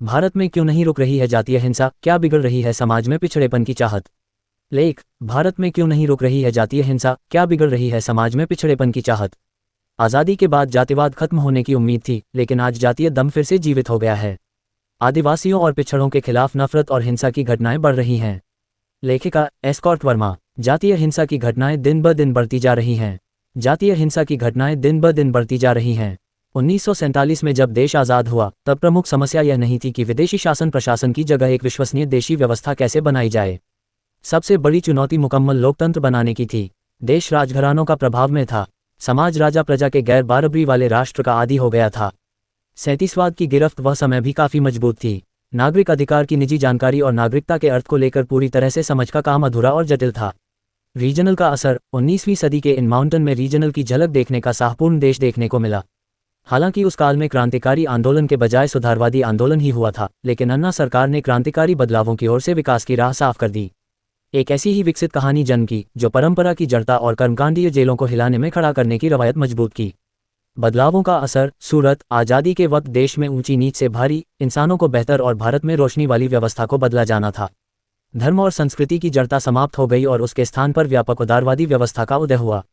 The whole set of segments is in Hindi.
भारत में क्यों नहीं रुक रही है जातीय हिंसा, क्या बिगड़ रही है समाज में पिछड़ेपन की चाहत। लेख, भारत में क्यों नहीं रुक रही है जातीय हिंसा, क्या बिगड़ रही है समाज में पिछड़ेपन की चाहत। आज़ादी के बाद जातिवाद खत्म होने की उम्मीद थी, लेकिन आज जातीय दम फिर से जीवित हो गया है। आदिवासियों और पिछड़ों के खिलाफ नफरत और हिंसा की घटनाएं बढ़ रही हैं। लेखिका एस्कॉर्ट वर्मा। जातीय हिंसा की घटनाएं दिन ब दिन बढ़ती जा रही हैं। जातीय हिंसा की घटनाएं दिन ब दिन बढ़ती जा रही हैं। 1947 में जब देश आज़ाद हुआ, तब प्रमुख समस्या यह नहीं थी कि विदेशी शासन प्रशासन की जगह एक विश्वसनीय देशी व्यवस्था कैसे बनाई जाए। सबसे बड़ी चुनौती मुकम्मल लोकतंत्र बनाने की थी। देश राजघरानों का प्रभाव में था। समाज राजा प्रजा के गैर बराबरी वाले राष्ट्र का आदी हो गया था। सैंतीसवाद की गिरफ्त वह समय भी काफ़ी मजबूत थी। नागरिक अधिकार की निजी जानकारी और नागरिकता के अर्थ को लेकर पूरी तरह से समझ का काम अधूरा और जटिल था। रीजनल का असर, 19वीं सदी के इन माउंटेन में रीजनल की झलक देखने का साहपूर्ण देश देखने को मिला। हालांकि उस काल में क्रांतिकारी आंदोलन के बजाय सुधारवादी आंदोलन ही हुआ था, लेकिन अन्ना सरकार ने क्रांतिकारी बदलावों की ओर से विकास की राह साफ कर दी। एक ऐसी ही विकसित कहानी जन्म की, जो परंपरा की जड़ता और कर्मकांडीय जेलों को हिलाने में खड़ा करने की रवायत मजबूत की। बदलावों का असर, सूरत, आज़ादी के वक्त देश में ऊंची नीच से भारी इंसानों को बेहतर और भारत में रोशनी वाली व्यवस्था को बदला जाना था। धर्म और संस्कृति की जड़ता समाप्त हो गई और उसके स्थान पर व्यापक उदारवादी व्यवस्था का उदय हुआ।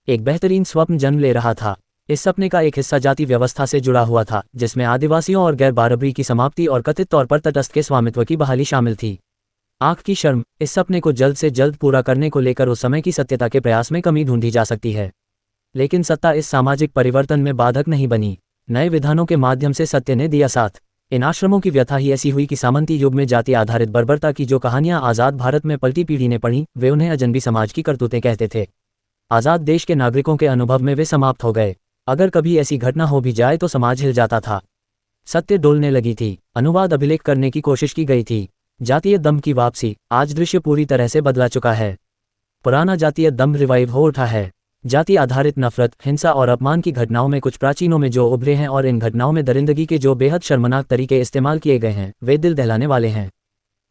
एक बेहतरीन स्वप्न जन्म ले रहा था। इस सपने का एक हिस्सा जाति व्यवस्था से जुड़ा हुआ था, जिसमें आदिवासियों और गैर बराबरी की समाप्ति और कथित तौर पर तटस्थ के स्वामित्व की बहाली शामिल थी। आंख की शर्म, इस सपने को जल्द से जल्द पूरा करने को लेकर उस समय की सत्यता के प्रयास में कमी ढूंढी जा सकती है। लेकिन सत्ता इस सामाजिक परिवर्तन में बाधक नहीं बनी। नए विधानों के माध्यम से सत्य ने दिया साथ। इन आश्रमों की व्यथा ही ऐसी हुई कि सामंती युग में जाति आधारित बर्बरता की जो कहानियां आज़ाद भारत में पलटी पीढ़ी ने पढ़ी, वे उन्हें अजनबी समाज की करतूतें कहते थे। आज़ाद देश के नागरिकों के अनुभव में वे समाप्त हो गए। अगर कभी ऐसी घटना हो भी जाए तो समाज हिल जाता था। सत्य डोलने लगी थी। अनुवाद अभिलेख करने की कोशिश की गई थी। जातीय दम की वापसी, आज दृश्य पूरी तरह से बदला चुका है। पुराना जातीय दम रिवाइव हो उठा है। जाति आधारित नफरत, हिंसा और अपमान की घटनाओं में कुछ प्राचीनों में जो उभरे हैं और इन घटनाओं में दरिंदगी के जो बेहद शर्मनाक तरीके इस्तेमाल किए गए हैं, वे दिल दहलाने वाले हैं।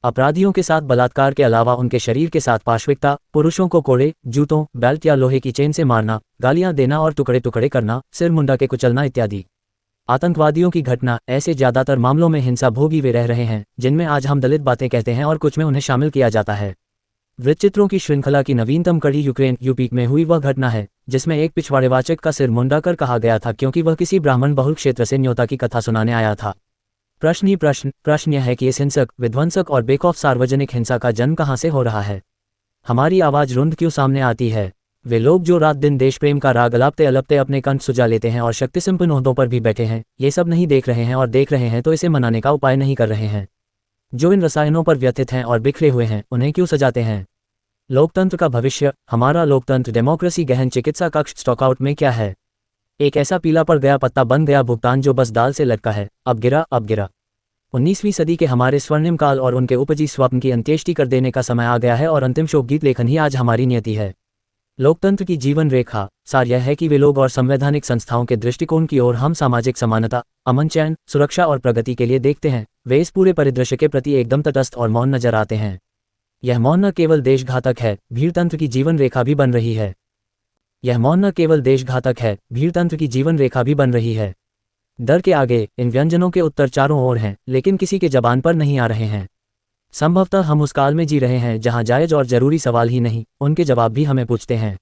अपराधियों के साथ बलात्कार के अलावा उनके शरीर के साथ पाशविकता, पुरुषों को कोड़े, जूतों, बेल्ट या लोहे की चेन से मारना, गालियां देना और टुकड़े टुकड़े करना, सिर मुंडा के कुचलना इत्यादि। आतंकवादियों की घटना, ऐसे ज्यादातर मामलों में हिंसा भोगी वे रह रहे हैं, जिनमें आज हम दलित बातें कहते हैं और कुछ में उन्हें शामिल किया जाता है। वृत्तचित्रों की श्रृंखला की नवीनतम कड़ी यूक्रेन यूपी में हुई वह घटना है, जिसमें एक पिछवाड़ेवाचक का सिर मुंडा कर कहा गया था, क्योंकि वह किसी ब्राह्मण बहुल क्षेत्र से न्योता की कथा सुनाने आया था। प्रश्न ही प्रश्न यह है कि इस हिंसक, विध्वंसक और बेखौफ सार्वजनिक हिंसा का जन्म कहाँ से हो रहा है। हमारी आवाज़ रुंध क्यों सामने आती है। वे लोग जो रात दिन देश प्रेम का राग अलापते अलपते अपने कंठ सुजा लेते हैं और शक्ति संपन्न ओहदों पर भी बैठे हैं, ये सब नहीं देख रहे हैं, और देख रहे हैं तो इसे मनाने का उपाय नहीं कर रहे हैं। जो इन रसायनों पर व्यथित हैं और बिखरे हुए हैं, उन्हें क्यों सजाते हैं। लोकतंत्र का भविष्य, हमारा लोकतंत्र डेमोक्रेसी गहन चिकित्सा कक्ष स्टॉकआउट में क्या है। एक ऐसा पीला पड़ गया पत्ता बन गया भुगतान जो बस दाल से लटका है, अब गिरा अब गिरा। 19वीं सदी के हमारे स्वर्णिम काल और उनके उपजी स्वप्न की अंत्येष्टि कर देने का समय आ गया है, और अंतिम शोक गीत लेखन ही आज हमारी नियति है। लोकतंत्र की जीवन रेखा सार यह है कि वे लोग और संवैधानिक संस्थाओं के दृष्टिकोण की ओर हम सामाजिक समानता, अमन, चैन, सुरक्षा और प्रगति के लिए देखते हैं, वे इस पूरे परिदृश्य के प्रति एकदम तटस्थ और मौन नजर आते हैं। यह मौन न केवल देशघातक है, भीड़तंत्र की जीवन रेखा भी बन रही है। यह मौन न केवल देशघातक है, भीड़तंत्र की जीवन रेखा भी बन रही है। डर के आगे इन व्यंजनों के उत्तर चारों ओर हैं, लेकिन किसी के जबान पर नहीं आ रहे हैं। संभवतः हम उस काल में जी रहे हैं जहां जायज और जरूरी सवाल ही नहीं, उनके जवाब भी हमें पूछते हैं।